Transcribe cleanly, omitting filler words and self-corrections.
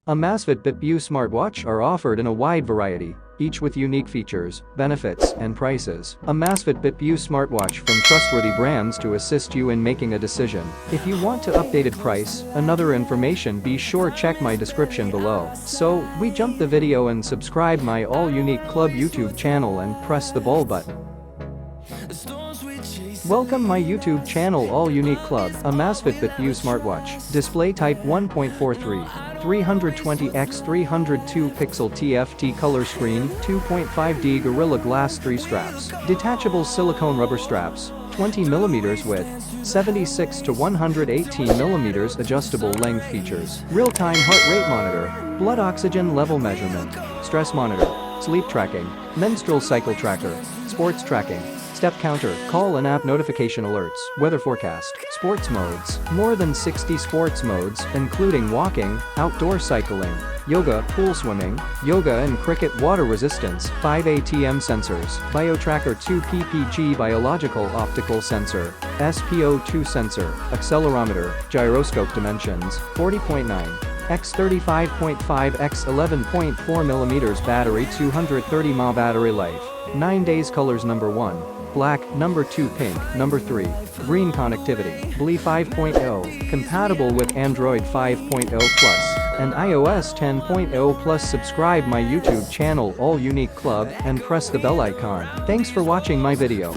Amazfit Bip U smartwatch are offered in a wide variety, each with unique features, benefits, and prices. Amazfit Bip U smartwatch from trustworthy brands to assist you in making a decision. If you want to updated price, another information, be sure check my description below. So, we jump the video and subscribe my All Unique Club YouTube channel and press the bell button. Welcome my YouTube channel All Unique Club. Amazfit Bip U smartwatch. Display type 1.43. 320x 302 pixel TFT color screen, 2.5D Gorilla Glass 3 straps, detachable silicone rubber straps, 20mm width, 76 to 118mm adjustable length features, real-time heart rate monitor, blood oxygen level measurement, stress monitor, sleep tracking, menstrual cycle tracker, sports tracking, step counter, call and app notification alerts, weather forecast, sports modes, more than 60 sports modes, including walking, outdoor cycling, yoga, pool swimming, yoga and cricket, water resistance, 5 ATM sensors, BioTrackerTM PPG biological optical sensor, SpO2 sensor, accelerometer, gyroscope dimensions, 40.9. x 35.5 x 11.4 mm battery, 230 mAh battery life, 9 days. Colors: number 1, black, number 2, pink, number 3, green. Connectivity: BLE 5.0, compatible with Android 5.0 Plus and iOS 10.0 Plus. Subscribe my YouTube channel All Unique Club and press the bell icon. Thanks for watching my video.